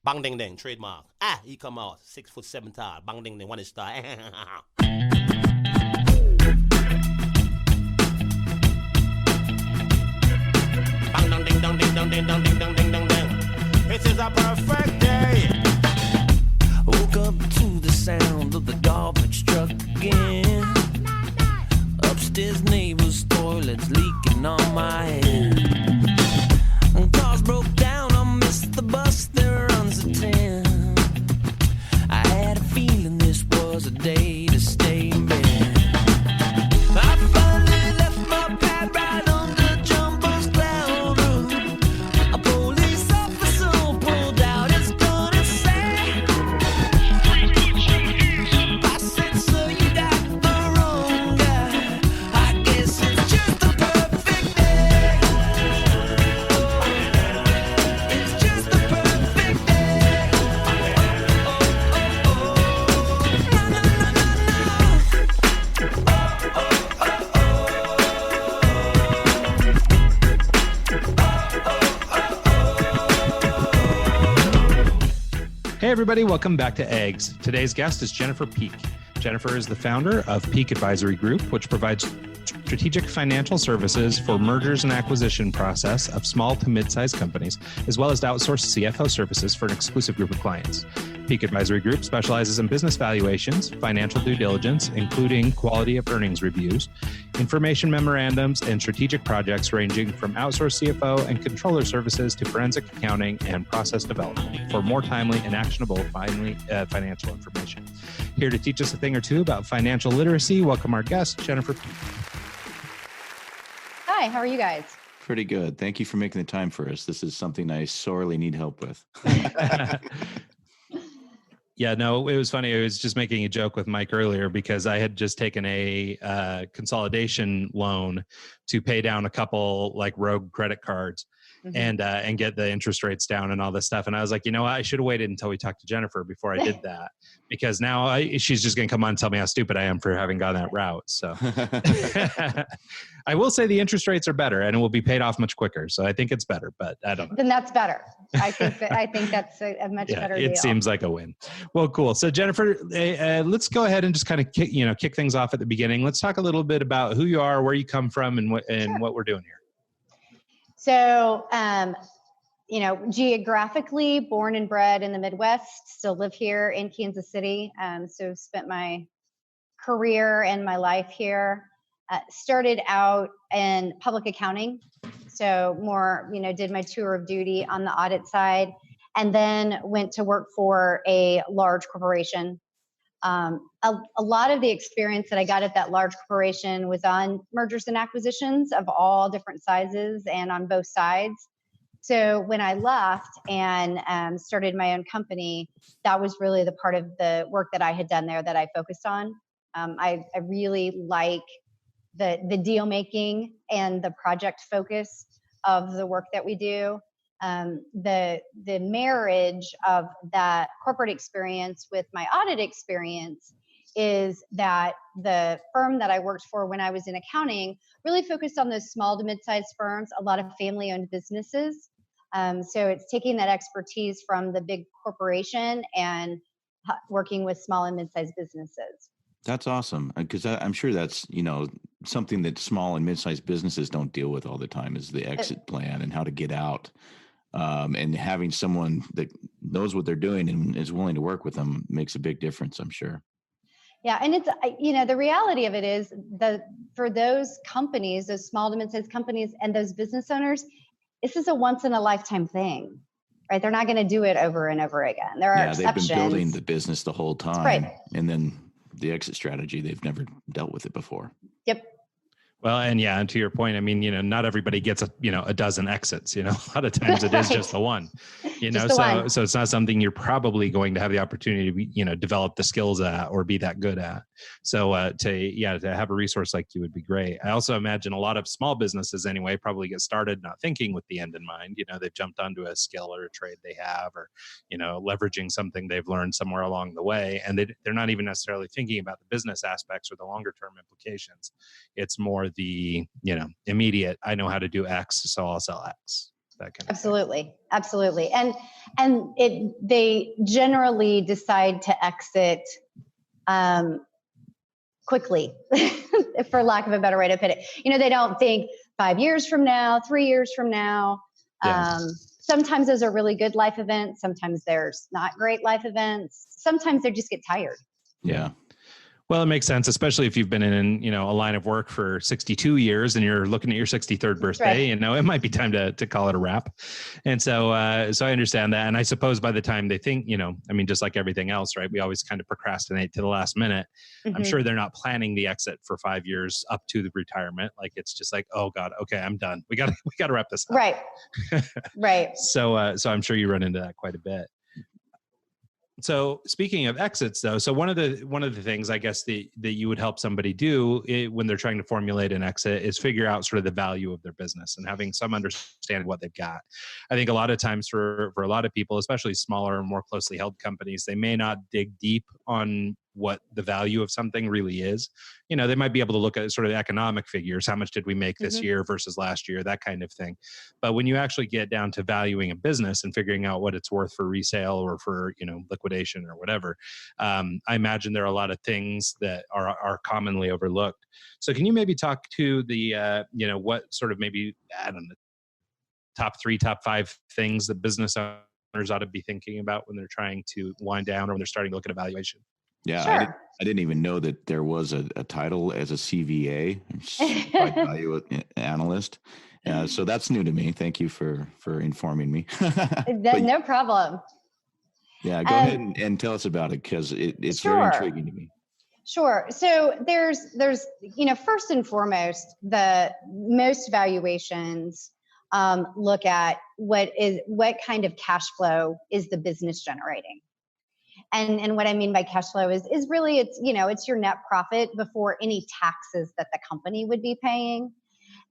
Bang ding ding, trademark. He come out 6'7" tall. Bang ding ding, one is star. Bang dong ding dong ding dong ding dong ding dong ding dong ding. It is a perfect day. Woke up to the sound of the garbage truck again. Upstairs neighbor's toilet's leaking on my head. And cars broke down, I missed the bus, there runs a 10. I had a feeling this was a day to stay in bed. I finally left my pad right on the jumbo's cloud roof. A police officer pulled out his gun and said, I said, sir, you got the wrong guy. I guess it's just a perfect day. It's just a perfect day. Na, na, na, na, Hey everybody, welcome back to Eggs. Today's guest is Jennifer Peak. Jennifer is the founder of Peak Advisory Group, which provides strategic financial services for mergers and acquisition process of small to mid-sized companies, as well as to outsource CFO services for an exclusive group of clients. Peak Advisory Group specializes in business valuations, financial due diligence, including quality of earnings reviews, information memorandums, and strategic projects ranging from outsourced CFO and controller services to forensic accounting and process development for more timely and actionable financial information. Here to teach us a thing or two about financial literacy, welcome our guest, Jennifer Peak. Hi, how are you guys? Pretty good. Thank you for making the time for us. This is something I sorely need help with. Yeah, no, it was funny. I was just making a joke with Mike earlier because I had just taken a consolidation loan to pay down a couple like rogue credit cards and get the interest rates down and all this stuff. And I was like, you know what? I should have waited until we talked to Jennifer before I did that because now she's just going to come on and tell me how stupid I am for having gone that route. So I will say the interest rates are better and it will be paid off much quicker. So I think it's better, but I don't know. Then that's better. I think that's a much better deal. It seems like a win. Well, cool. So Jennifer, let's go ahead and just kind of kick things off at the beginning. Let's talk a little bit about who you are, where you come from, and what we're doing here. So, geographically born and bred in the Midwest, still live here in Kansas City. So spent my career and my life here. Started out in public accounting. So more, did my tour of duty on the audit side, and then went to work for a large corporation. A lot of the experience that I got at that large corporation was on mergers and acquisitions of all different sizes and on both sides. So when I left and started my own company, that was really the part of the work that I had done there that I focused on. I really like the deal making and the project focus of the work that we do. The marriage of that corporate experience with my audit experience is that the firm that I worked for when I was in accounting really focused on those small to mid-sized firms, a lot of family-owned businesses. So it's taking that expertise from the big corporation and working with small and mid-sized businesses. That's awesome. Because I'm sure that's, something that small and mid-sized businesses don't deal with all the time is the exit plan and how to get out. And having someone that knows what they're doing and is willing to work with them makes a big difference, I'm sure. Yeah. And it's, the reality of it is for those companies, those small to mid-sized companies and those business owners, this is a once in a lifetime thing, right? They're not going to do it over and over again. There are exceptions. They've been building the business the whole time. Right. And then the exit strategy, they've never dealt with it before. Yep. Well, and to your point, I mean, not everybody gets a dozen exits, a lot of times it is just the one, so it's not something you're probably going to have the opportunity to, develop the skills at or be that good at. So to have a resource like you would be great. I also imagine a lot of small businesses anyway, probably get started not thinking with the end in mind. They've jumped onto a skill or a trade they have, or, leveraging something they've learned somewhere along the way. And they're not even necessarily thinking about the business aspects or the longer term implications. It's more the, immediate, I know how to do X, so I'll sell X. that kind of Absolutely. And they generally decide to exit quickly, for lack of a better way to put it. They don't think 5 years from now, 3 years from now. Yeah. Sometimes those are really good life events. Sometimes there's not great life events. Sometimes they just get tired. Yeah. Well, it makes sense, especially if you've been in, a line of work for 62 years and you're looking at your 63rd birthday, right. It might be time to call it a wrap. And so I understand that. And I suppose by the time they think, just like everything else, right? We always kind of procrastinate to the last minute. Mm-hmm. I'm sure they're not planning the exit for 5 years up to the retirement. Like, it's just like, oh God, okay, I'm done. We got to wrap this up. Right. Right. So I'm sure you run into that quite a bit. So speaking of exits, though, so one of the things I guess that you would help somebody do when they're trying to formulate an exit is figure out sort of the value of their business and having some understanding of what they've got. I think a lot of times for a lot of people, especially smaller and more closely held companies, they may not dig deep on what the value of something really is. They might be able to look at sort of economic figures. How much did we make this year versus last year? That kind of thing. But when you actually get down to valuing a business and figuring out what it's worth for resale or for, liquidation or whatever, I imagine there are a lot of things that are commonly overlooked. So can you maybe talk to the, what sort of maybe, I don't know, top 3, top 5 things that business owners ought to be thinking about when they're trying to wind down or when they're starting to look at a valuation? Yeah, sure. I didn't even know that there was a title as a CVA, Certified Value Analyst. So that's new to me. Thank you for informing me. No problem. Yeah, go ahead and tell us about it, because it's sure. very intriguing to me. Sure. So there's first and foremost, the most valuations look at what kind of cash flow is the business generating. And what I mean by cash flow is really it's your net profit before any taxes that the company would be paying.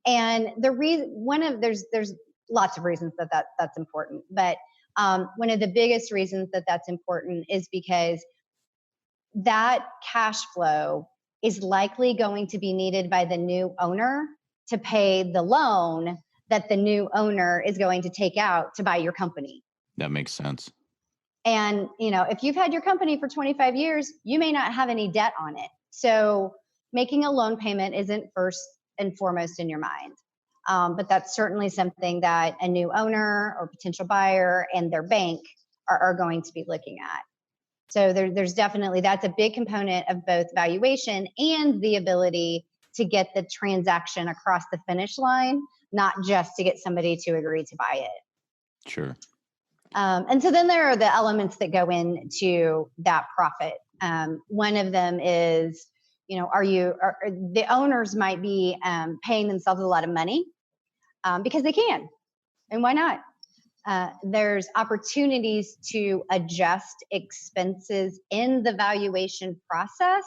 And the reason there's lots of reasons that's important, but one of the biggest reasons that's important is because that cash flow is likely going to be needed by the new owner to pay the loan that the new owner is going to take out to buy your company. That makes sense. And, if you've had your company for 25 years, you may not have any debt on it. So making a loan payment isn't first and foremost in your mind. But that's certainly something that a new owner or potential buyer and their bank are going to be looking at. So there's definitely, that's a big component of both valuation and the ability to get the transaction across the finish line, not just to get somebody to agree to buy it. Sure. And so then there are the elements that go into that profit. One of them is, the owners might be paying themselves a lot of money because they can, and why not? There's opportunities to adjust expenses in the valuation process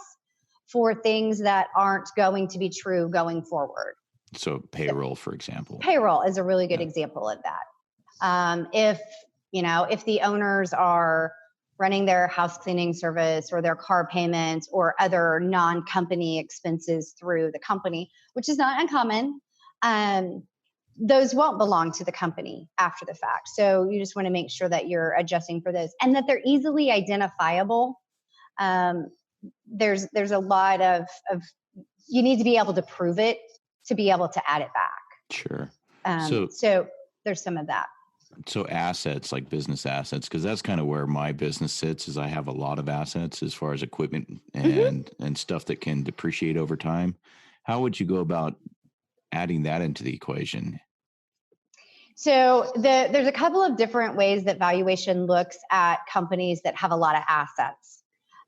for things that aren't going to be true going forward. So payroll, for example. Payroll is a really good example of that. If the owners are running their house cleaning service or their car payments or other non-company expenses through the company, which is not uncommon, those won't belong to the company after the fact. So you just want to make sure that you're adjusting for those and that they're easily identifiable. There's a lot of you need to be able to prove it to be able to add it back. Sure. So there's some of that. So assets, like business assets, because that's kind of where my business sits, is I have a lot of assets as far as equipment and stuff that can depreciate over time. How would you go about adding that into the equation? So there's a couple of different ways that valuation looks at companies that have a lot of assets.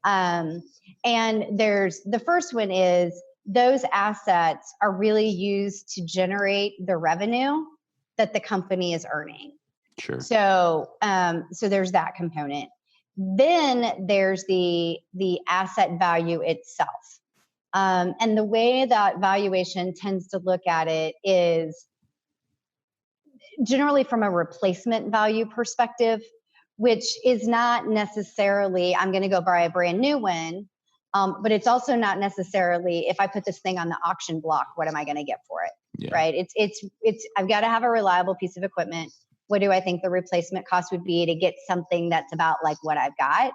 And the first one is those assets are really used to generate the revenue that the company is earning. Sure. So there's that component. Then there's the asset value itself. And the way that valuation tends to look at it is generally from a replacement value perspective, which is not necessarily, I'm going to go buy a brand new one, but it's also not necessarily, if I put this thing on the auction block, what am I going to get for it? Yeah. Right? It's I've got to have a reliable piece of equipment. What do I think the replacement cost would be to get something that's about like what I've got?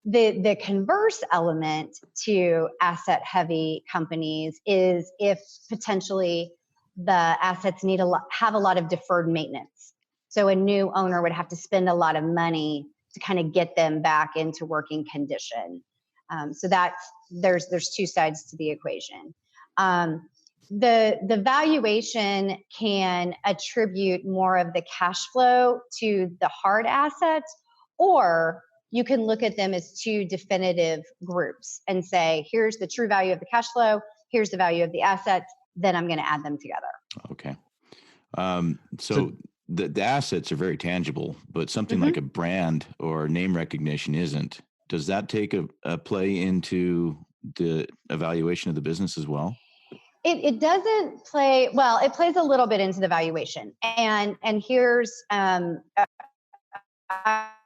The converse element to asset heavy companies is if potentially the assets have a lot of deferred maintenance. So a new owner would have to spend a lot of money to kind of get them back into working condition. So there's two sides to the equation. The valuation can attribute more of the cash flow to the hard assets, or you can look at them as two definitive groups and say, here's the true value of the cash flow, here's the value of the assets, then I'm going to add them together. Okay. So the assets are very tangible, but something like a brand or name recognition isn't. Does that take a play into the evaluation of the business as well? It doesn't play, well, it plays a little bit into the valuation. And here's,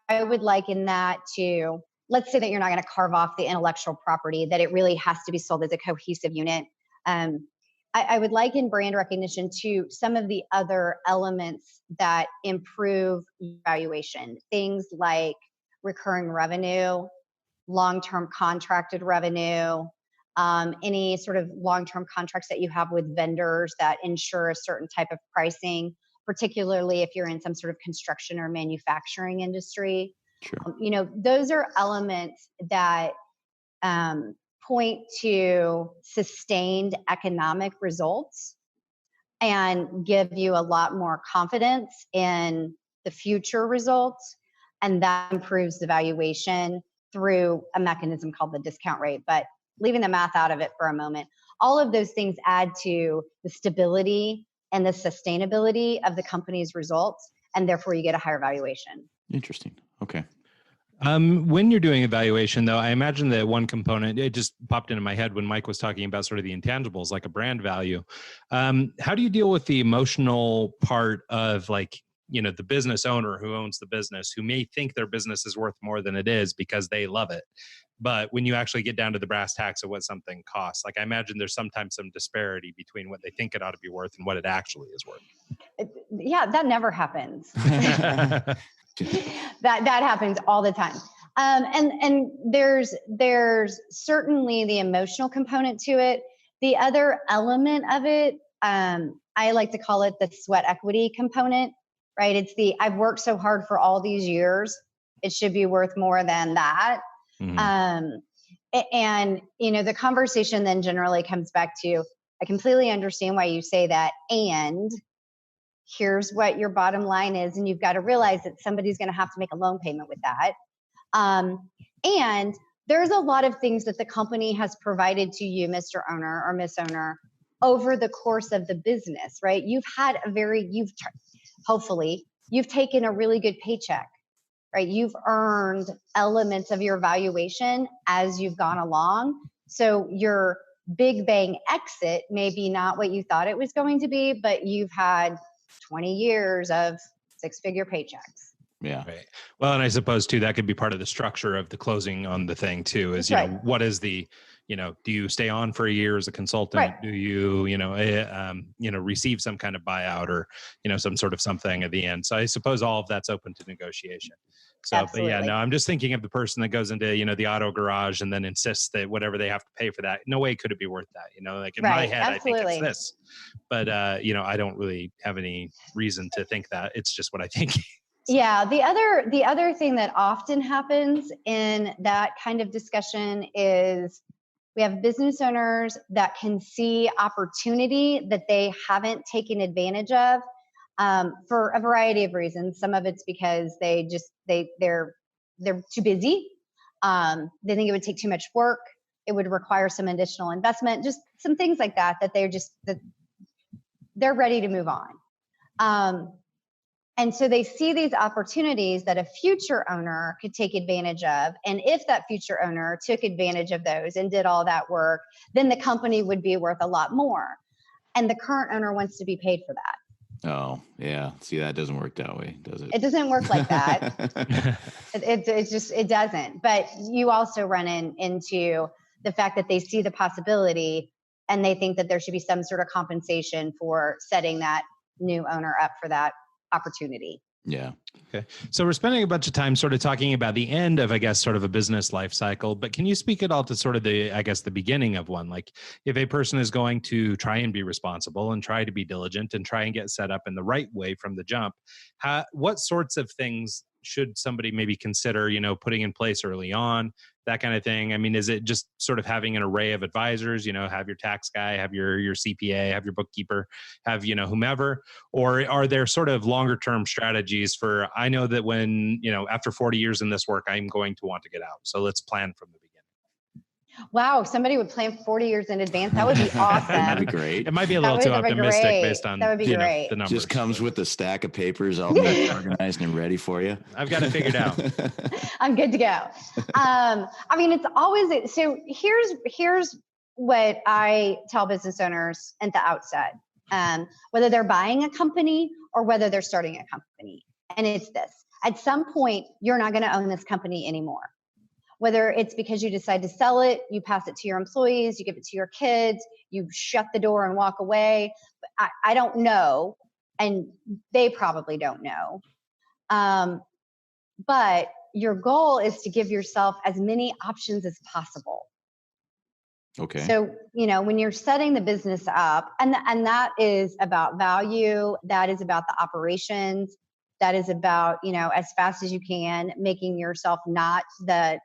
I would liken that to, let's say that you're not going to carve off the intellectual property, that it really has to be sold as a cohesive unit. I would liken brand recognition to some of the other elements that improve valuation. Things like recurring revenue, long-term contracted revenue, any sort of long-term contracts that you have with vendors that ensure a certain type of pricing, particularly if you're in some sort of construction or manufacturing industry. Sure. Those are elements that point to sustained economic results and give you a lot more confidence in the future results. And that improves the valuation through a mechanism called the discount rate. But leaving the math out of it for a moment, all of those things add to the stability and the sustainability of the company's results, and therefore you get a higher valuation. Interesting. Okay. When you're doing evaluation, though, I imagine that one component, it just popped into my head when Mike was talking about sort of the intangibles, like a brand value. How do you deal with the emotional part of like, the business owner who owns the business, who may think their business is worth more than it is because they love it? But when you actually get down to the brass tacks of what something costs, like I imagine there's sometimes some disparity between what they think it ought to be worth and what it actually is worth. Yeah, that never happens. that happens all the time. And there's certainly the emotional component to it. The other element of it, I like to call it the sweat equity component, right? It's I've worked so hard for all these years, it should be worth more than that. Mm-hmm. And the conversation then generally comes back to, I completely understand why you say that, and here's what your bottom line is, and you've got to realize that somebody's going to have to make a loan payment with that. And there's a lot of things that the company has provided to you, Mr. Owner or Miss Owner, over the course of the business, right? Hopefully you've taken a really good paycheck, right? You've earned elements of your valuation as you've gone along. So your big bang exit may be not what you thought it was going to be, but you've had 20 years of 6-figure paychecks. Yeah. Right. Well, and I suppose too, that could be part of the structure of the closing on the thing too, is, what is the, do you stay on for a year as a consultant? Right. Do you, receive some kind of buyout or, some sort of something at the end? So I suppose all of that's open to negotiation. So, Absolutely. But yeah, no, I'm just thinking of the person that goes into, the auto garage and then insists that whatever they have to pay for that, no way could it be worth that, like in my head, Absolutely. I think it's this, but, I don't really have any reason to think that. It's just what I think. Yeah. The other thing that often happens in that kind of discussion is we have business owners that can see opportunity that they haven't taken advantage of for a variety of reasons. Some of it's because they're too busy. They think it would take too much work. It would require some additional investment, just some things like that they're ready to move on. And so they see these opportunities that a future owner could take advantage of. And if that future owner took advantage of those and did all that work, then the company would be worth a lot more. And the current owner wants to be paid for that. Oh, yeah. See, that doesn't work that way, does it? It doesn't work like that. It doesn't. But you also run into the fact that they see the possibility and they think that there should be some sort of compensation for setting that new owner up for that opportunity. Yeah. Okay. So we're spending a bunch of time sort of talking about the end of, I guess, sort of a business life cycle, but can you speak at all to sort of the, I guess, the beginning of one? Like if a person is going to try and be responsible and try to be diligent and try and get set up in the right way from the jump, what sorts of things should somebody maybe consider, putting in place early on, that kind of thing? I mean, is it just sort of having an array of advisors, have your tax guy, have your CPA, have your bookkeeper, have, whomever, or are there sort of longer term strategies for, I know that when, after 40 years in this work, I'm going to want to get out. So let's plan from the beginning. Wow, somebody would plan 40 years in advance. That would be awesome. That'd be great. It might be a little too optimistic based on that would be great. The numbers. Just comes with a stack of papers all neat, organized and ready for you. I've got it figured out. I'm good to go. I mean, it's always, so here's what I tell business owners at the outset, whether they're buying a company or whether they're starting a company. And it's this, at some point, you're not going to own this company anymore. Whether it's because you decide to sell it, you pass it to your employees, you give it to your kids, you shut the door and walk away. I don't know, and they probably don't know. But your goal is to give yourself as many options as possible. Okay. So, when you're setting the business up, and that is about value, that is about the operations, that is about, as fast as you can, making yourself not the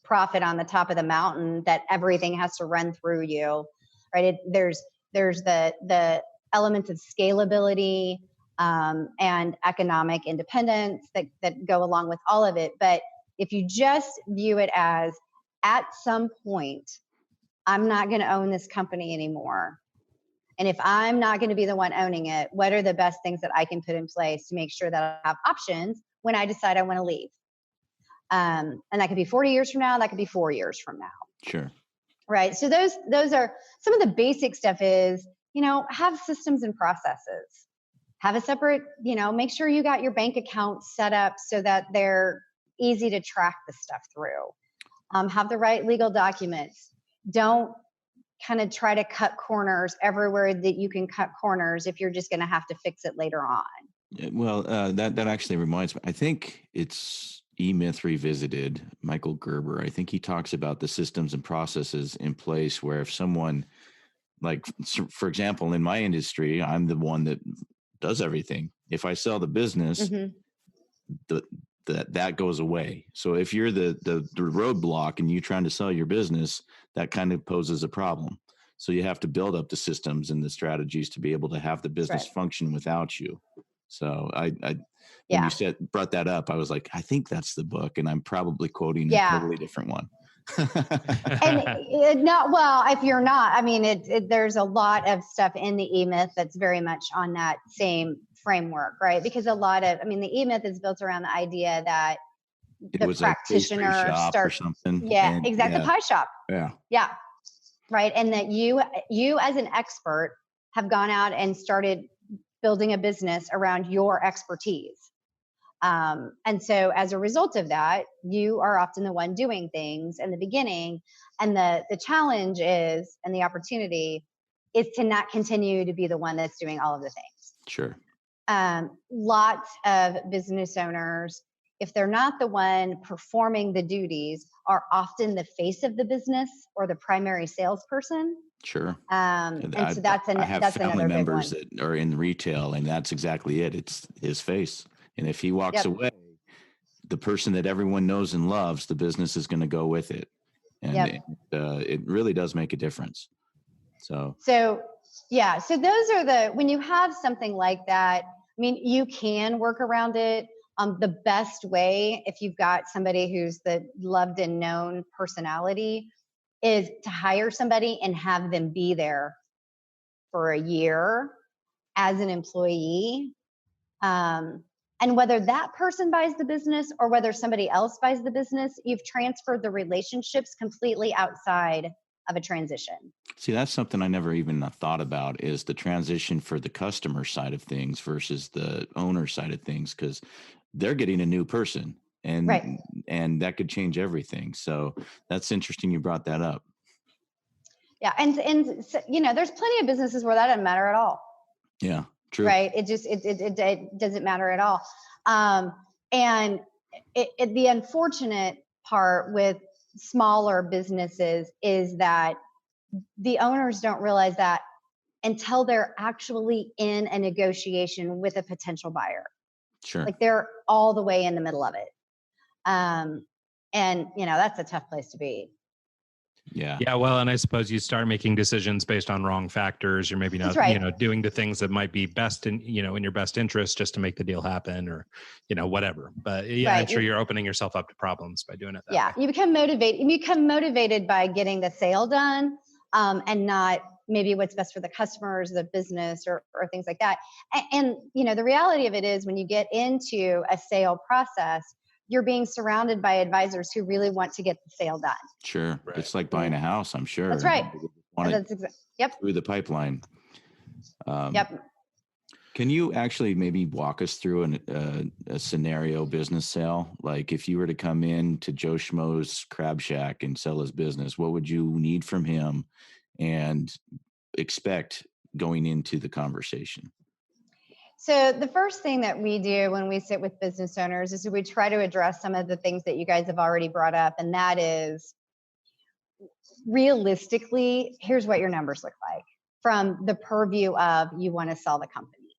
profit on the top of the mountain that everything has to run through you, right? There's the elements of scalability and economic independence that go along with all of it. But if you just view it as, at some point, I'm not going to own this company anymore. And if I'm not going to be the one owning it, what are the best things that I can put in place to make sure that I have options when I decide I want to leave? And that could be 40 years from now. That could be 4 years from now. Sure. Right. So those are some of the basic stuff is, have systems and processes, have a separate, make sure you got your bank account set up so that they're easy to track the stuff through. Have the right legal documents. Don't kind of try to cut corners everywhere that you can cut corners if you're just going to have to fix it later on. Yeah, well, that actually reminds me. I think it's E-Myth Revisited, Michael Gerber. I think he talks about the systems and processes in place where if someone, like, for example, in my industry, I'm the one that does everything. If I sell the business, that goes away. So if you're the roadblock and you're trying to sell your business, that kind of poses a problem. So you have to build up the systems and the strategies to be able to have the business function without you. So when you brought that up, I was like, I think that's the book, and I'm probably quoting a totally different one. And if you're not, I mean, there's a lot of stuff in the E-Myth that's very much on that same framework, right? Because the E-Myth is built around the idea that the practitioner starts something. Yeah, exactly. Pie shop. Yeah. Yeah. Right. And that you as an expert have gone out and started building a business around your expertise. And so as a result of that, you are often the one doing things in the beginning. And the challenge is, and the opportunity is to not continue to be the one that's doing all of the things. Sure. Lots of business owners, if they're not the one performing the duties, are often the face of the business or the primary salesperson. Sure. And so that's family another members big one. that are in retail, and that's exactly it. It's his face. And if he walks away, the person that everyone knows and loves, the business is going to go with it. And it really does make a difference. So those are when you have something like that, I mean, you can work around it. The best way, if you've got somebody who's the loved and known personality, is to hire somebody and have them be there for a year as an employee. And whether that person buys the business or whether somebody else buys the business, you've transferred the relationships completely outside of a transition. See, that's something I never even thought about, is the transition for the customer side of things versus the owner side of things, because they're getting a new person, and that could change everything. So that's interesting you brought that up. Yeah. And there's plenty of businesses where that doesn't matter at all. Yeah. True. right? It doesn't matter at all. And the unfortunate part with smaller businesses is that the owners don't realize that until they're actually in a negotiation with a potential buyer. Sure. Like they're all the way in the middle of it. And that's a tough place to be. Yeah. Yeah. Well, and I suppose you start making decisions based on wrong factors. You're maybe not, That's right. doing the things that might be best in your best interest just to make the deal happen or, whatever. But yeah, I'm Right. sure you're opening yourself up to problems by doing it that Yeah. way. You become motivated by getting the sale done, and not maybe what's best for the customers, the business, or things like that. And the reality of it is when you get into a sale process, you're being surrounded by advisors who really want to get the sale done. Sure. Right. It's like buying a house, I'm sure. That's right. Want it Yep. through the pipeline. Yep. Can you actually maybe walk us through a scenario business sale? Like if you were to come in to Joe Schmo's Crab Shack and sell his business, what would you need from him and expect going into the conversation? So the first thing that we do when we sit with business owners is we try to address some of the things that you guys have already brought up. And that is, realistically, here's what your numbers look like from the purview of you want to sell the company.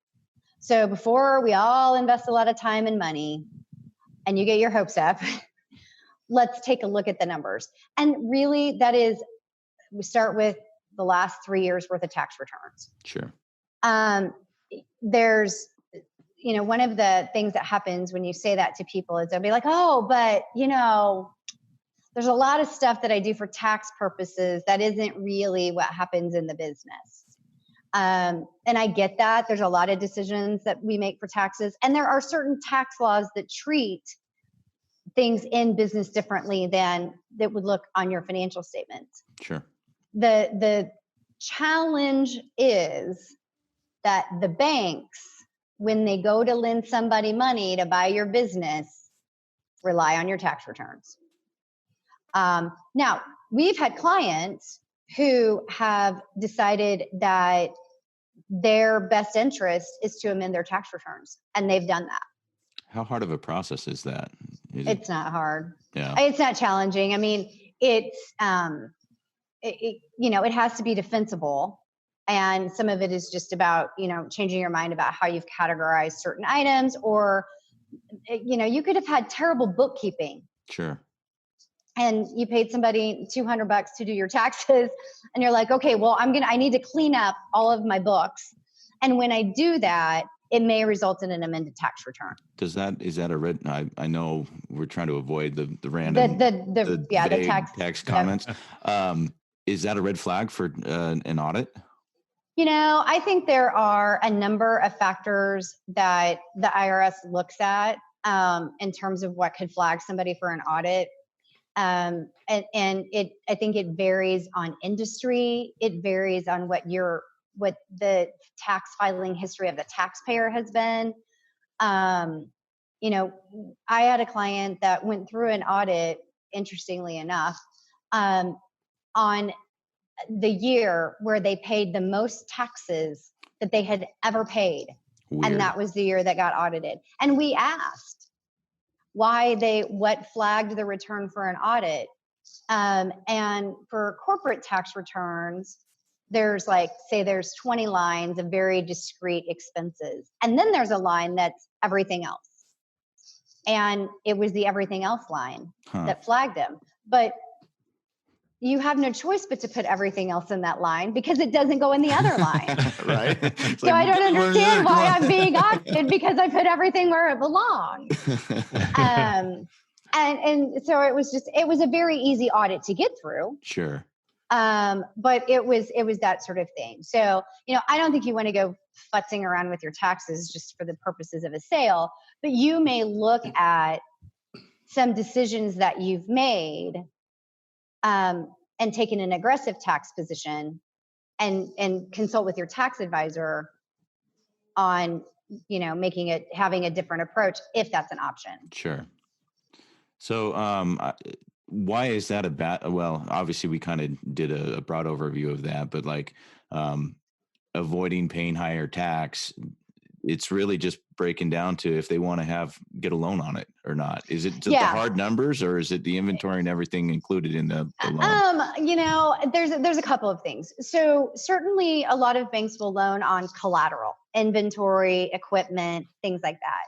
So before we all invest a lot of time and money and you get your hopes up, let's take a look at the numbers. And really we start with the last 3 years worth of tax returns. Sure. There's, one of the things that happens when you say that to people is they'll be like, oh, but there's a lot of stuff that I do for tax purposes that isn't really what happens in the business. And I get that. There's a lot of decisions that we make for taxes. And there are certain tax laws that treat things in business differently than that would look on your financial statements. Sure. The challenge is that the banks, when they go to lend somebody money to buy your business, rely on your tax returns. Now, we've had clients who have decided that their best interest is to amend their tax returns, and they've done that. How hard of a process is that? It's not hard. Yeah. It's not challenging. I mean, it has to be defensible. And some of it is just about, changing your mind about how you've categorized certain items, or, you could have had terrible bookkeeping. Sure. And you paid somebody $200 to do your taxes. And you're like, okay, well, I need to clean up all of my books. And when I do that, it may result in an amended tax return. Is that a red? I know we're trying to avoid the random, the tax comments. Is that a red flag for an audit? I think there are a number of factors that the IRS looks at in terms of what could flag somebody for an audit. And I think it varies on industry. It varies on what the tax filing history of the taxpayer has been. I had a client that went through an audit, interestingly enough, on the year where they paid the most taxes that they had ever paid. Weird. And that was the year that got audited. And we asked what flagged the return for an audit. And for corporate tax returns, there's there's 20 lines of very discrete expenses. And then there's a line that's everything else. And it was the everything else line that flagged them. But you have no choice but to put everything else in that line because it doesn't go in the other line. Right. So I don't understand why I'm being audited because I put everything where it belongs. And so it was a very easy audit to get through. Sure. But it was that sort of thing. So, I don't think you want to go futzing around with your taxes just for the purposes of a sale, but you may look at some decisions that you've made and taken an aggressive tax position and consult with your tax advisor on, having a different approach if that's an option. Sure. So, why is that well, obviously we kind of did a broad overview of that, but avoiding paying higher tax, it's really just breaking down to if they want to get a loan on it or not. Is it just the Yeah. hard numbers, or is it the inventory and everything included in the loan? There's a couple of things. So certainly a lot of banks will loan on collateral, inventory, equipment, things like that.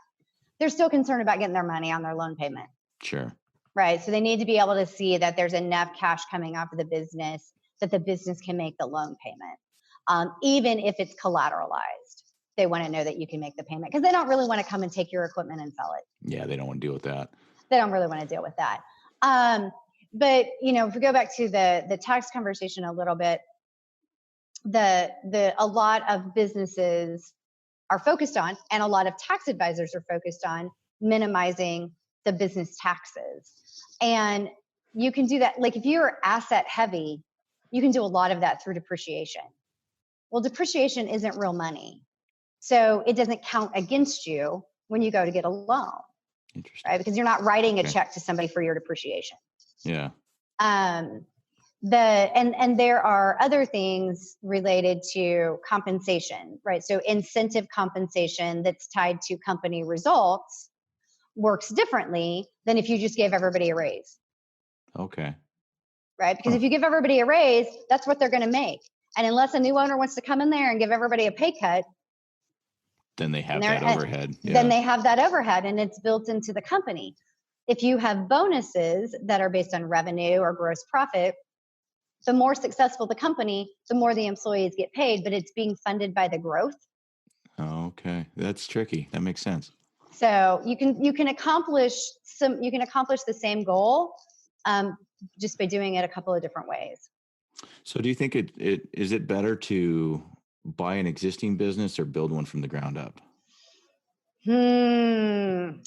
They're still concerned about getting their money on their loan payment. Sure. Right. So they need to be able to see that there's enough cash coming off of the business that the business can make the loan payment. Even if it's collateralized, they want to know that you can make the payment, because they don't really want to come and take your equipment and sell it. Yeah, they don't want to deal with that. They don't really want to deal with that. But if we go back to the tax conversation a little bit, a lot of businesses are focused on, and a lot of tax advisors are focused on, minimizing the business taxes. And you can do that. Like if you're asset heavy, you can do a lot of that through depreciation. Well, depreciation isn't real money, so it doesn't count against you when you go to get a loan. Interesting. Right? Because you're not writing a check to somebody for your depreciation. Yeah. And there are other things related to compensation, right? So incentive compensation that's tied to company results works differently than if you just gave everybody a raise. Okay. Right? Because if you give everybody a raise, that's what they're going to make. And unless a new owner wants to come in there and give everybody a pay cut, then they have that overhead. Then they have that overhead, and it's built into the company. If you have bonuses that are based on revenue or gross profit, the more successful the company, the more the employees get paid, but it's being funded by the growth. Okay. That's tricky. That makes sense. So you can accomplish the same goal just by doing it a couple of different ways. So do you think is it better to buy an existing business or build one from the ground up? There's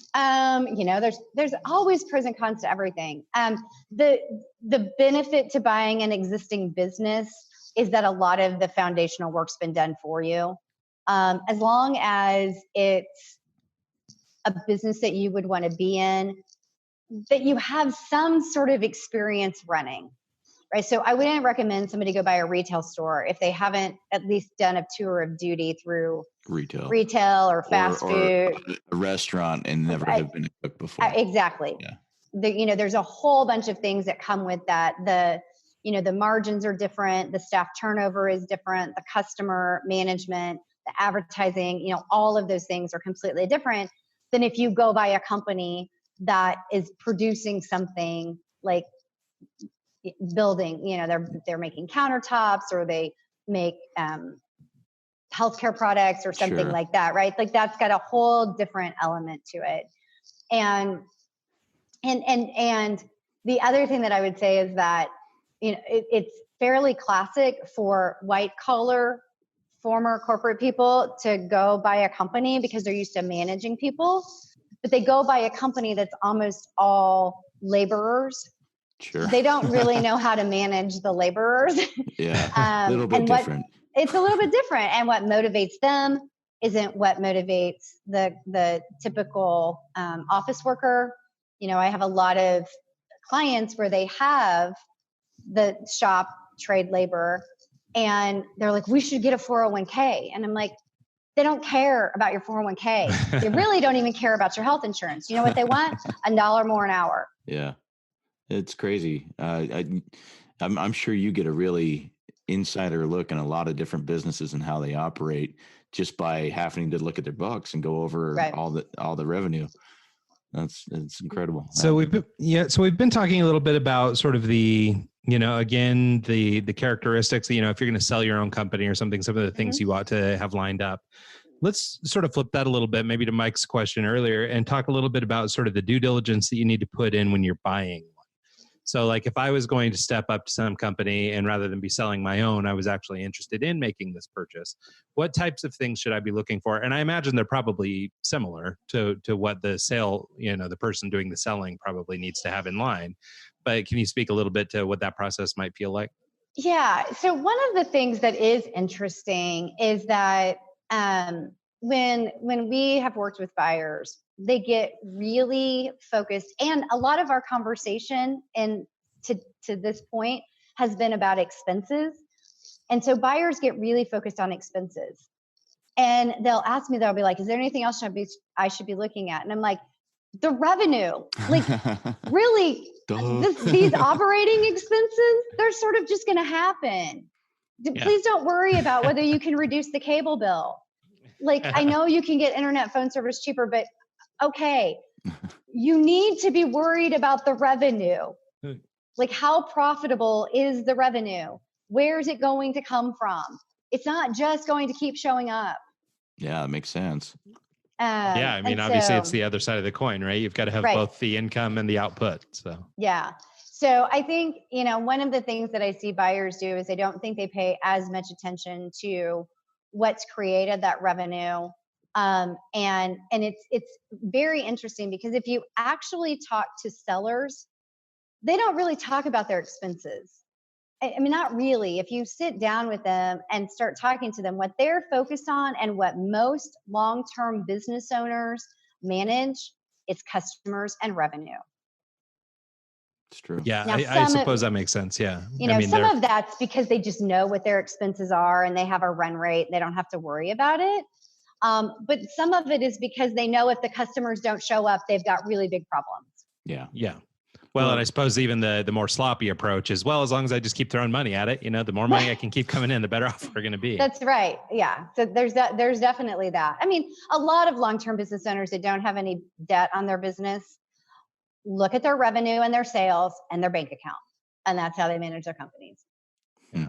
always pros and cons to everything. The benefit to buying an existing business is that a lot of the foundational work's been done for you. As long as it's a business that you would want to be in, that you have some sort of experience running. Right. So I wouldn't recommend somebody go buy a retail store if they haven't at least done a tour of duty through retail or fast food, a restaurant, and never have been a cook before. Exactly. Yeah. There's a whole bunch of things that come with that. The margins are different. The staff turnover is different. The customer management, the advertising, all of those things are completely different than if you go buy a company that is producing something like building, they're making countertops, or they make healthcare products or something like that, right? Like that's got a whole different element to it. And the other thing that I would say is that, it's fairly classic for white collar former corporate people to go buy a company because they're used to managing people, but they go buy a company that's almost all laborers. Sure. They don't really know how to manage the laborers. Yeah, a little bit different. It's a little bit different. And what motivates them isn't what motivates the typical office worker. I have a lot of clients where they have the shop trade labor, and they're like, we should get a 401k. And I'm like, they don't care about your 401k. They really don't even care about your health insurance. You know what they want? $1 more an hour. Yeah. It's crazy. I'm sure you get a really insider look in a lot of different businesses and how they operate just by having to look at their books and go over all the revenue. It's incredible. So we've been talking a little bit about sort of the the characteristics. If you're going to sell your own company or something, some of the things you ought to have lined up. Let's sort of flip that a little bit, maybe to Mike's question earlier, and talk a little bit about sort of the due diligence that you need to put in when you're buying one. So like if I was going to step up to some company and rather than be selling my own, I was actually interested in making this purchase, what types of things should I be looking for? And I imagine they're probably similar to what the sale, the person doing the selling probably needs to have in line. But can you speak a little bit to what that process might feel like? Yeah. So one of the things that is interesting is that when we have worked with buyers, they get really focused, and a lot of our conversation to this point has been about expenses. And so buyers get really focused on expenses. And they'll ask me, they'll be like, is there anything else I should be looking at? And I'm like, the revenue, like really, these operating expenses, they're sort of just going to happen. Please don't worry about whether you can reduce the cable bill. Like, I know you can get internet phone service cheaper, but okay, you need to be worried about the revenue. Like, how profitable is the revenue? Where is it going to come from? It's not just going to keep showing up. Yeah, that makes sense. Yeah, I mean, obviously it's the other side of the coin, right? You've got to have both the income and the output. So yeah. So I think, one of the things that I see buyers do is I don't think they pay as much attention to what's created that revenue. And it's very interesting because if you actually talk to sellers, they don't really talk about their expenses. I mean, not really. If you sit down with them and start talking to them, what they're focused on and what most long-term business owners manage is customers and revenue. It's true. Yeah, I suppose that makes sense. Yeah. Some of that's because they just know what their expenses are and they have a run rate. They don't have to worry about it. But some of it is because they know if the customers don't show up, they've got really big problems. Yeah. Yeah. Well, and I suppose even the more sloppy approach is, well, as long as I just keep throwing money at it, the more money I can keep coming in, the better off we're going to be. That's right. Yeah. So there's definitely that. I mean, a lot of long-term business owners that don't have any debt on their business look at their revenue and their sales and their bank account, and that's how they manage their companies. Yeah.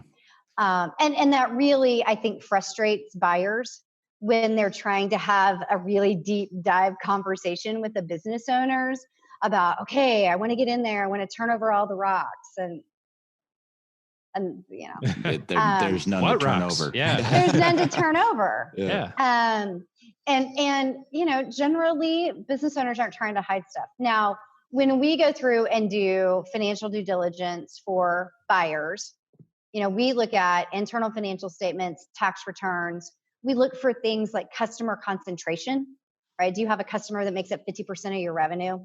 And that really, I think, frustrates buyers when they're trying to have a really deep dive conversation with the business owners about, okay, I want to get in there. I want to turn over all the rocks and there's none to turn over. Yeah. There's none to turn over. Yeah. And generally business owners aren't trying to hide stuff. Now, when we go through and do financial due diligence for buyers, we look at internal financial statements, tax returns. We look for things like customer concentration, right? Do you have a customer that makes up 50% of your revenue?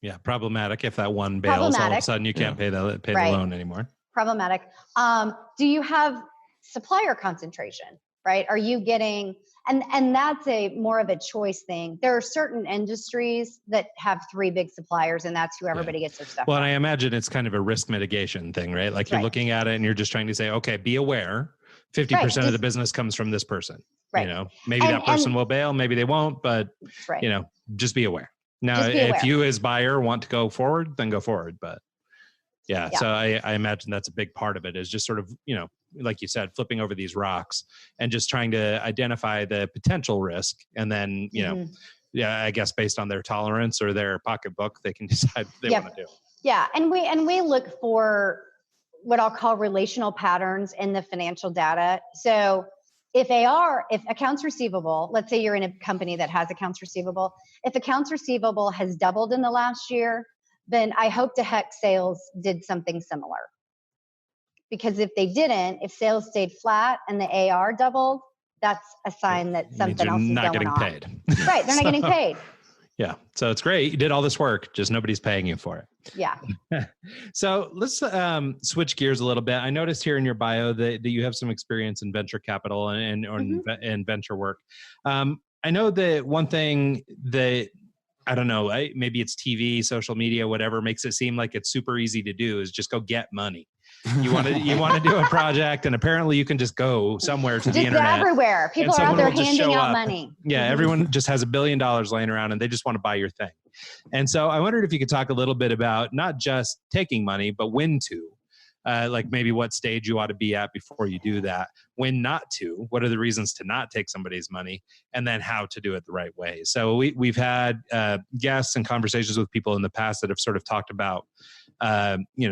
Yeah, problematic if that one bails, all of a sudden you can't pay the loan anymore. Problematic. Do you have supplier concentration, right? Are you getting, and that's more of a choice thing. There are certain industries that have 3 big suppliers and that's who everybody gets their stuff Well, from. and I imagine it's kind of a risk mitigation thing, right? Like you're looking at it and you're just trying to say, okay, be aware, 50% of the business comes from this person. Right. Maybe that person will bail, maybe they won't, but just be aware. Now, if you as buyer want to go forward, then go forward. But so I imagine that's a big part of it is just sort of, like you said, flipping over these rocks and just trying to identify the potential risk. And then, I guess based on their tolerance or their pocketbook, they can decide what they want to do. Yeah. And we look for what I'll call relational patterns in the financial data. So if accounts receivable, let's say you're in a company that has accounts receivable, if accounts receivable has doubled in the last year, then I hope to heck sales did something similar. Because if they didn't, if sales stayed flat and the AR doubled, that's a sign that something else is going on. Not getting paid. Right, they're not getting paid. Yeah. So it's great. You did all this work, just nobody's paying you for it. Yeah. So let's switch gears a little bit. I noticed here in your bio that you have some experience in venture capital and venture work. I know that one thing that, I don't know, maybe it's TV, social media, whatever, makes it seem like it's super easy to do is just go get money. You want to do a project, and apparently you can just go somewhere to the internet. Everywhere. People are out there handing out money. Yeah, everyone just has $1 billion laying around, and they just want to buy your thing. And so I wondered if you could talk a little bit about not just taking money, but when to. Like maybe what stage you ought to be at before you do that, when not to, what are the reasons to not take somebody's money, and then how to do it the right way. So we've had guests and conversations with people in the past that have sort of talked about,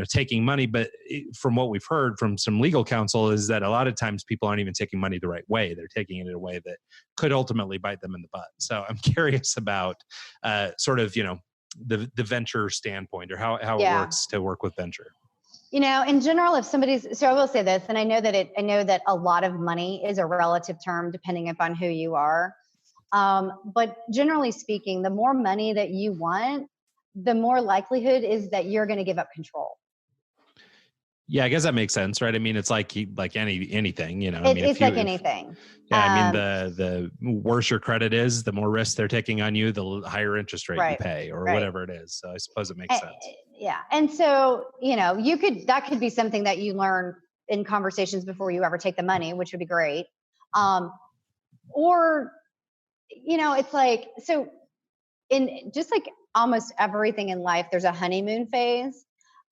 taking money, but from what we've heard from some legal counsel is that a lot of times people aren't even taking money the right way. They're taking it in a way that could ultimately bite them in the butt. So I'm curious about sort of, the venture standpoint or how it works to work with venture. In general, so I will say this, and I know that a lot of money is a relative term depending upon who you are. But generally speaking, the more money that you want, the more likelihood is that you're going to give up control. Yeah, I guess that makes sense, right? I mean, it's like anything, you know. I mean, It's like anything. Yeah, I mean, the worse your credit is, the more risk they're taking on you, the higher interest rate you pay, or whatever it is. So I suppose it makes sense. Yeah, and so that could be something that you learn in conversations before you ever take the money, which would be great. Or it's like, so in just like almost everything in life, there's a honeymoon phase.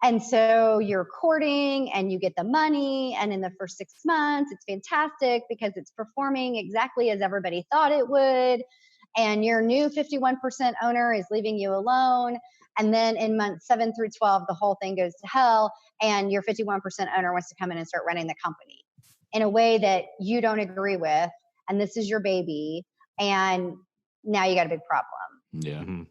And so you're courting and you get the money. And in the first 6 months, it's fantastic because it's performing exactly as everybody thought it would. And your new 51% owner is leaving you alone. And then in months 7 through 12, the whole thing goes to hell. And your 51% owner wants to come in and start running the company in a way that you don't agree with. And this is your baby. And now you got a big problem. Yeah. Mm-hmm.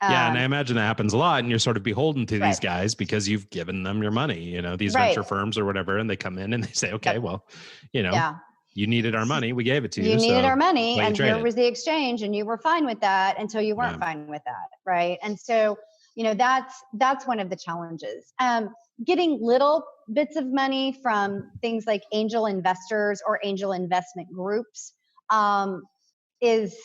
Yeah, and I imagine that happens a lot, and you're sort of beholden to these guys because you've given them your money, these venture firms or whatever, and they come in and they say, okay, well, you needed our money, we gave it to you. You needed our money, and here was the exchange, and you were fine with that until you weren't fine with that, right? And so, that's one of the challenges. Getting little bits of money from things like angel investors or angel investment groups is,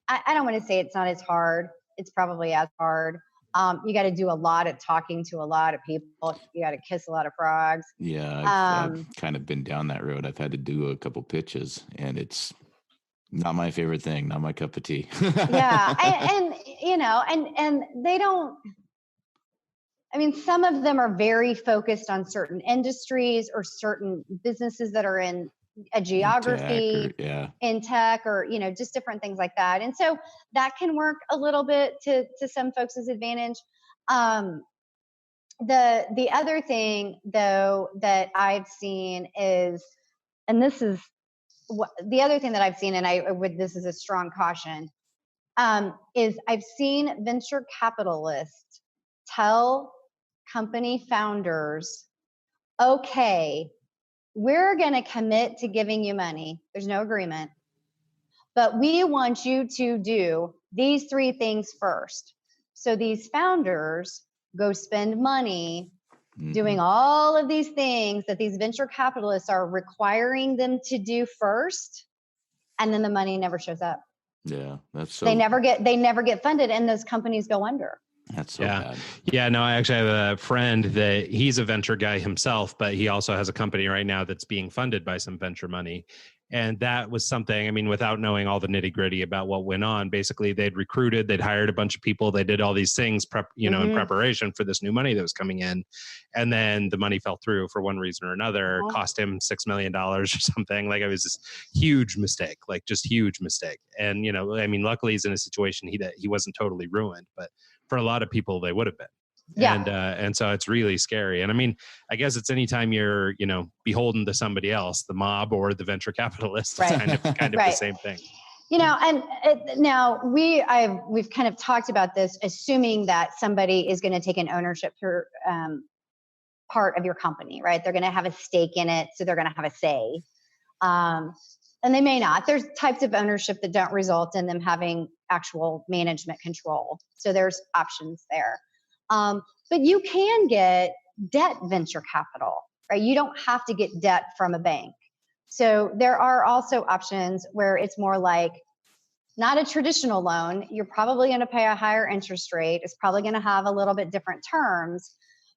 I don't want to say it's not as hard. It's probably as hard. You got to do a lot of talking to a lot of people. You got to kiss a lot of frogs. Yeah, I've kind of been down that road. I've had to do a couple pitches, and it's not my favorite thing, not my cup of tea. Yeah, and they don't. I mean, some of them are very focused on certain industries or certain businesses that are in a geography, in tech, or just different things like that. And so that can work a little bit to some folks' advantage. The other thing though that I've seen is, and this is the other thing that I've seen, and this is a strong caution, is I've seen venture capitalists tell company founders, okay, we're going to commit to giving you money. There's no agreement, but we want you to do these 3 things first. So these founders go spend money doing all of these things that these venture capitalists are requiring them to do first. And then the money never shows up. Yeah, that's so. They never get funded, and those companies go under. That's so bad. Yeah, no, I actually have a friend that he's a venture guy himself, but he also has a company right now that's being funded by some venture money. And that was something, I mean, without knowing all the nitty gritty about what went on, basically they'd hired a bunch of people, they did all these things, in preparation for this new money that was coming in. And then the money fell through for one reason or another, cost him $6 million or something. Like, it was this huge mistake, like just huge mistake. And, I mean, luckily he's in a situation he wasn't totally ruined, but for a lot of people they would have been. Yeah. And so it's really scary. And I mean, I guess it's anytime you're, beholden to somebody else, the mob or the venture capitalist, it's kind of the same thing. Now we've kind of talked about this, assuming that somebody is going to take an ownership part of your company, right? They're going to have a stake in it. So they're going to have a say. And they may not. There's types of ownership that don't result in them having actual management control. So there's options there. But you can get debt venture capital, right? You don't have to get debt from a bank. So there are also options where it's more like not a traditional loan. You're probably going to pay a higher interest rate. It's probably going to have a little bit different terms,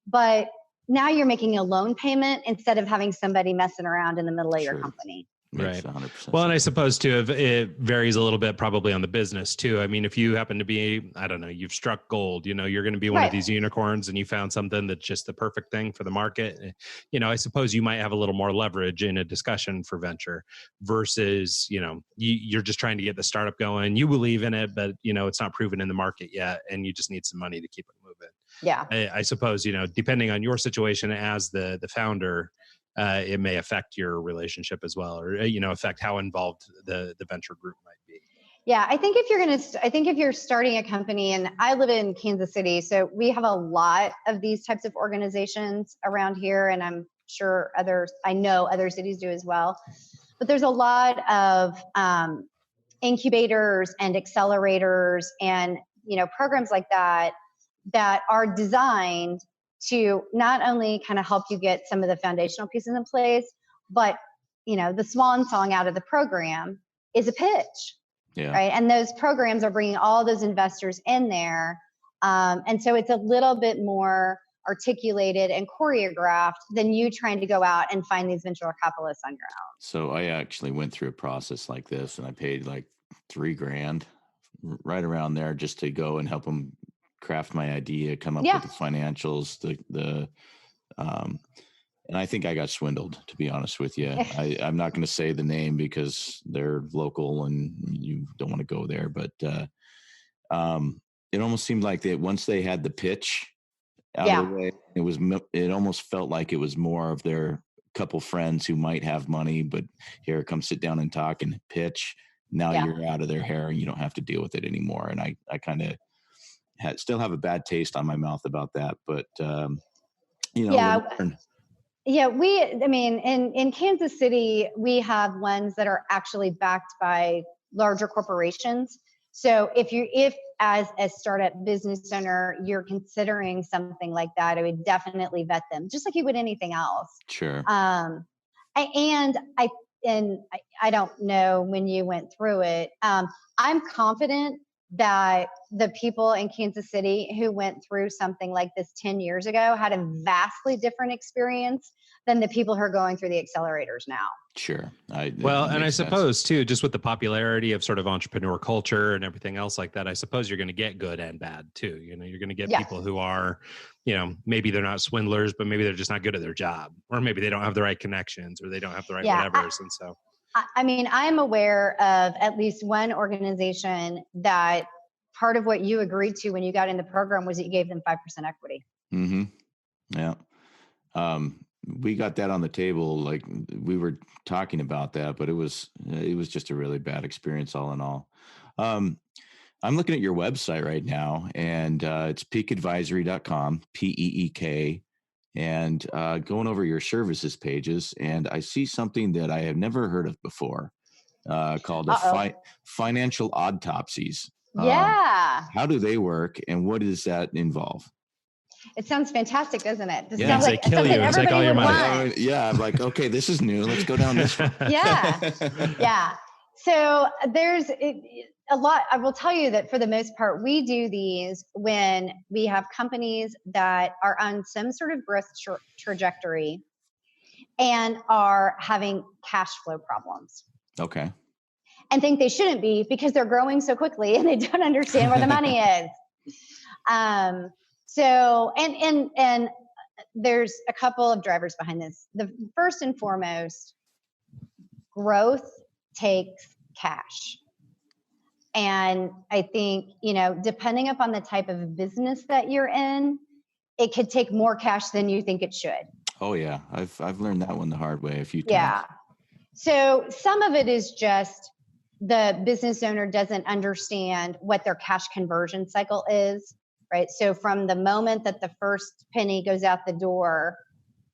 but now you're making a loan payment instead of having somebody messing around in the middle of your company. Right. 100%. Well, and I suppose too, it varies a little bit probably on the business too. I mean, if you happen to be, I don't know, you've struck gold, you're going to be one of these unicorns and you found something that's just the perfect thing for the market. I suppose you might have a little more leverage in a discussion for venture versus, you're just trying to get the startup going. You believe in it, but it's not proven in the market yet. And you just need some money to keep it moving. Yeah. I suppose, depending on your situation as the founder, it may affect your relationship as well, or affect how involved the venture group might be. Yeah, I think if you're starting a company, and I live in Kansas City, so we have a lot of these types of organizations around here, and I'm sure I know other cities do as well. But there's a lot of incubators and accelerators and programs like that are designed to not only kind of help you get some of the foundational pieces in place, but the swan song out of the program is a pitch, right? And those programs are bringing all those investors in there. And so it's a little bit more articulated and choreographed than you trying to go out and find these venture capitalists on your own. So I actually went through a process like this, and I paid like $3,000 right around there just to go and help them craft my idea, come up with the financials, and I think I got swindled, to be honest with you. I'm not going to say the name because they're local and you don't want to go there, but it almost seemed like that once they had the pitch out of the way, it almost felt like it was more of their couple friends who might have money, but here, come sit down and talk and pitch. Now you're out of their hair and you don't have to deal with it anymore. And I kind of still have a bad taste on my mouth about that, but in Kansas City, we have ones that are actually backed by larger corporations. So if as a startup business owner, you're considering something like that, I would definitely vet them, just like you would anything else. Sure. And I don't know when you went through it. I'm confident that the people in Kansas City who went through something like this 10 years ago had a vastly different experience than the people who are going through the accelerators now. Sure. I suppose too, just with the popularity of sort of entrepreneur culture and everything else like that, I suppose you're going to get good and bad too. You're going to get people who are, maybe they're not swindlers, but maybe they're just not good at their job, or maybe they don't have the right connections, or they don't have the right whatevers. And so, I'm aware of at least one organization that part of what you agreed to when you got in the program was that you gave them 5% equity. Mm-hmm. Yeah. We got that on the table. Like we were talking about that, but it was just a really bad experience all in all. I'm looking at your website right now, and it's peakadvisory.com, PEEK, and going over your services pages, and I see something that I have never heard of before called financial autopsies. How do they work, and what does that involve? It sounds fantastic, doesn't it? It sounds like kill you and take all your money. I'm like, okay, this is new. Let's go down this one. Yeah. So there's a lot. I will tell you that for the most part, we do these when we have companies that are on some sort of growth trajectory and are having cash flow problems. Okay. And think they shouldn't be because they're growing so quickly and they don't understand where the money is. So, and there's a couple of drivers behind this. The first and foremost, growth takes cash. And I think, depending upon the type of business that you're in, it could take more cash than you think it should. Oh yeah. I've learned that one the hard way a few times. Yeah. So some of it is just the business owner doesn't understand what their cash conversion cycle is. Right. So from the moment that the first penny goes out the door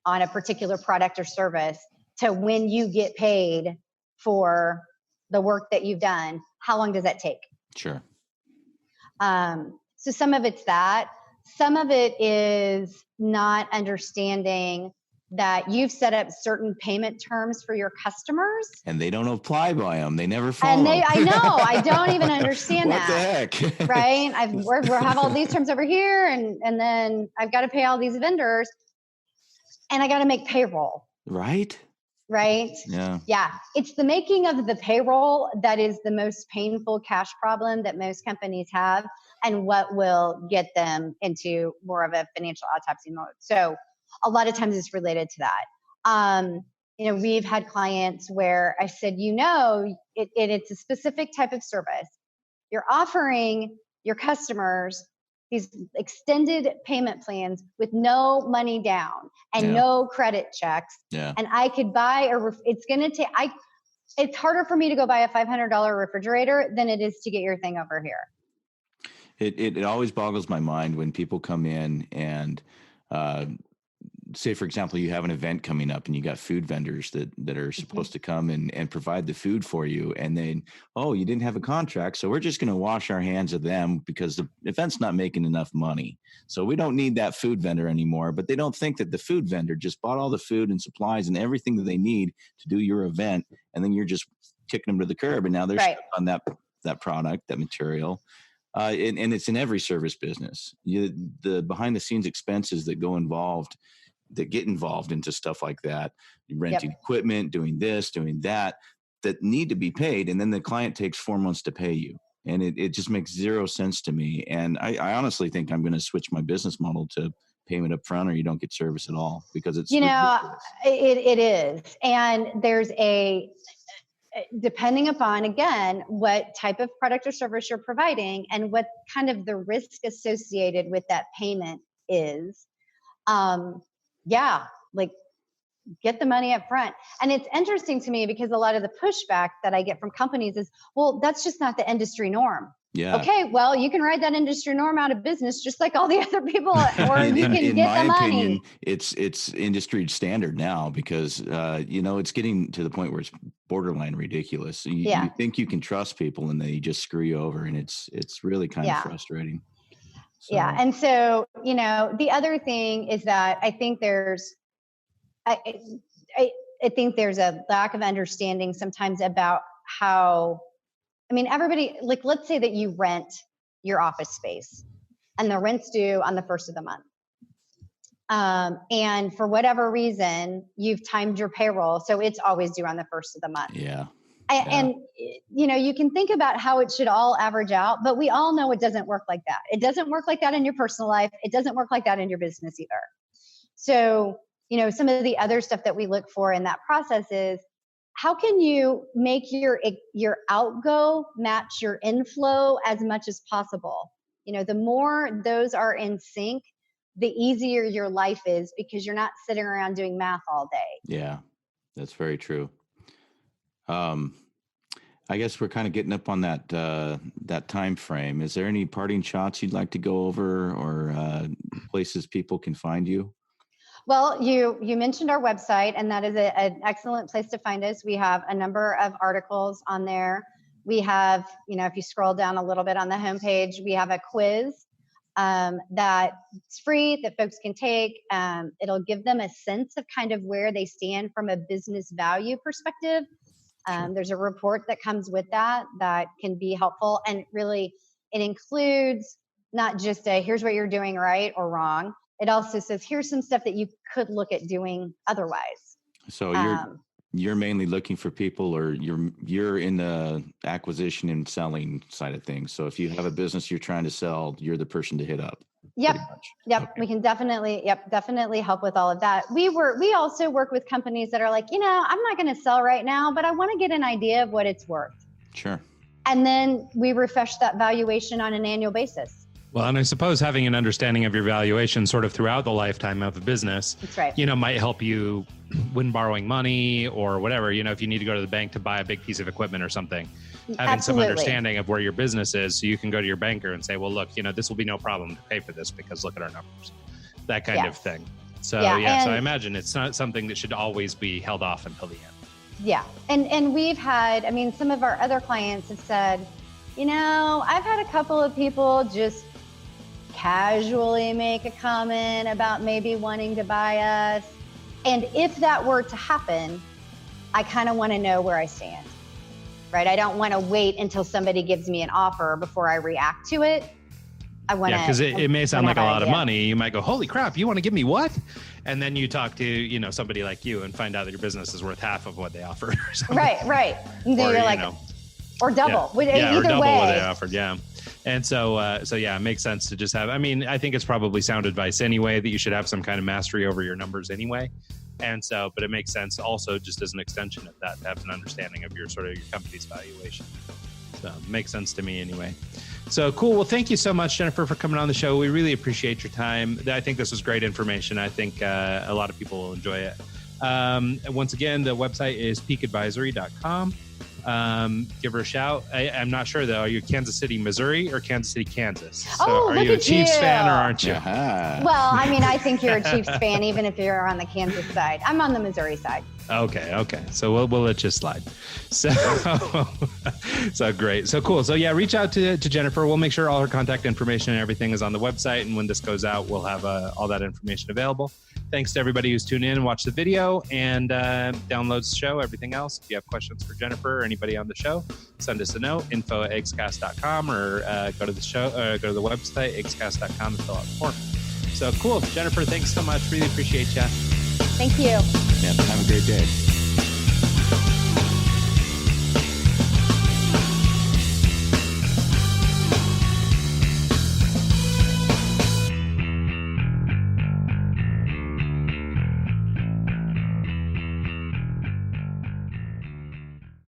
on a particular product or service to when you get paid for the work that you've done, how long does that take? Sure. So some of it's that. Some of it is not understanding that you've set up certain payment terms for your customers. And they don't apply by them. They never follow. And I know, I don't even understand what that. The heck? Right? We have all these terms over here, and then I've got to pay all these vendors, and I got to make payroll. Right? Yeah. It's the making of the payroll that is the most painful cash problem that most companies have, and what will get them into more of a financial autopsy mode. So a lot of times it's related to that. We've had clients where I said, it's a specific type of service. You're offering your customers these extended payment plans with no money down and no credit checks. Yeah. And I could buy it's harder for me to go buy a $500 refrigerator than it is to get your thing over here. It always boggles my mind when people come in and say, for example, you have an event coming up and you got food vendors that are supposed to come and provide the food for you. And then, oh, you didn't have a contract. So we're just going to wash our hands of them because the event's not making enough money. So we don't need that food vendor anymore. But they don't think that the food vendor just bought all the food and supplies and everything that they need to do your event. And then you're just kicking them to the curb. And now they're stuck on that product, that material. And it's in every service business. The behind the scenes expenses that get involved into stuff like that, renting equipment, doing this, doing that need to be paid. And then the client takes 4 months to pay you. And it just makes zero sense to me. And I honestly think I'm going to switch my business model to payment up front or you don't get service at all because it's, it is. And there's depending upon, again, what type of product or service you're providing and what kind of the risk associated with that payment is, get the money up front. And it's interesting to me because a lot of the pushback that I get from companies is, well, that's just not the industry norm. Yeah. Okay, well, you can ride that industry norm out of business just like all the other people, or you can in get my the money. opinion, it's industry standard now because it's getting to the point where it's borderline ridiculous. You think you can trust people and they just screw you over, and it's really kind of frustrating. So. Yeah, and so the other thing is that I think I think there's a lack of understanding sometimes about how. I mean, everybody, like, let's say that you rent your office space and the rent's due on the first of the month. And for whatever reason, you've timed your payroll. So it's always due on the first of the month. Yeah. And, you can think about how it should all average out, but we all know it doesn't work like that. It doesn't work like that in your personal life. It doesn't work like that in your business either. So, some of the other stuff that we look for in that process is, how can you make your outgo match your inflow as much as possible? The more those are in sync, the easier your life is because you're not sitting around doing math all day. Yeah, that's very true. I guess we're kind of getting up on that time frame. Is there any parting shots you'd like to go over or places people can find you? Well, you mentioned our website, and that is an excellent place to find us. We have a number of articles on there. We have, if you scroll down a little bit on the homepage, we have a quiz that's free that folks can take. It'll give them a sense of kind of where they stand from a business value perspective. There's a report that comes with that can be helpful. And really, it includes not just here's what you're doing right or wrong. It also says, here's some stuff that you could look at doing otherwise. So you're mainly looking for people, or you're in the acquisition and selling side of things. So if you have a business you're trying to sell, you're the person to hit up. Yep. Okay. We can definitely help with all of that. We also work with companies that are like, I'm not going to sell right now, but I want to get an idea of what it's worth. Sure. And then we refresh that valuation on an annual basis. Well, and I suppose having an understanding of your valuation sort of throughout the lifetime of a business, that's right, might help you when borrowing money or whatever, if you need to go to the bank to buy a big piece of equipment or something, having some understanding of where your business is so you can go to your banker and say, well, look, this will be no problem to pay for this because look at our numbers, that kind of thing. So, so I imagine it's not something that should always be held off until the end. Yeah. And we've had, some of our other clients have said, I've had a couple of people just casually make a comment about maybe wanting to buy us. And if that were to happen, I kind of want to know where I stand, right? I don't want to wait until somebody gives me an offer before I react to it. I want to. Yeah, because it may sound like a lot of money. You might go, holy crap, you want to give me what? And then you talk to, somebody like you and find out that your business is worth half of what they offered or something. Right. And then you're like, or double. Yeah, either or double way. what they offered, yeah. And so it makes sense to just have, I think it's probably sound advice anyway, that you should have some kind of mastery over your numbers anyway. And so, but it makes sense also just as an extension of that, to have an understanding of your company's valuation. So it makes sense to me anyway. So cool. Well, thank you so much, Jennifer, for coming on the show. We really appreciate your time. I think this was great information. I think a lot of people will enjoy it. Once again, the website is peakadvisory.com. give her a shout. I'm not sure though. Are you Kansas City, Missouri or Kansas City, Kansas? So Oh, are look you a at Chiefs you. fan or aren't you? Uh-huh. Well, I mean, I think you're a Chiefs fan, even if you're on the Kansas side. I'm on the Missouri side. Okay. So we'll let you slide. So, so great. So cool. So yeah, reach out to Jennifer. We'll make sure all her contact information and everything is on the website. And when this goes out, we'll have all that information available. Thanks to everybody who's tuned in and watched the video and downloads the show, everything else. If you have questions for Jennifer or anybody on the show, send us a note, info@eggscast.com, or go to the show, go to the website, eggscast.com, and fill out the form. So cool. Jennifer, thanks so much. Really appreciate you. Thank you. Yeah, have a great day.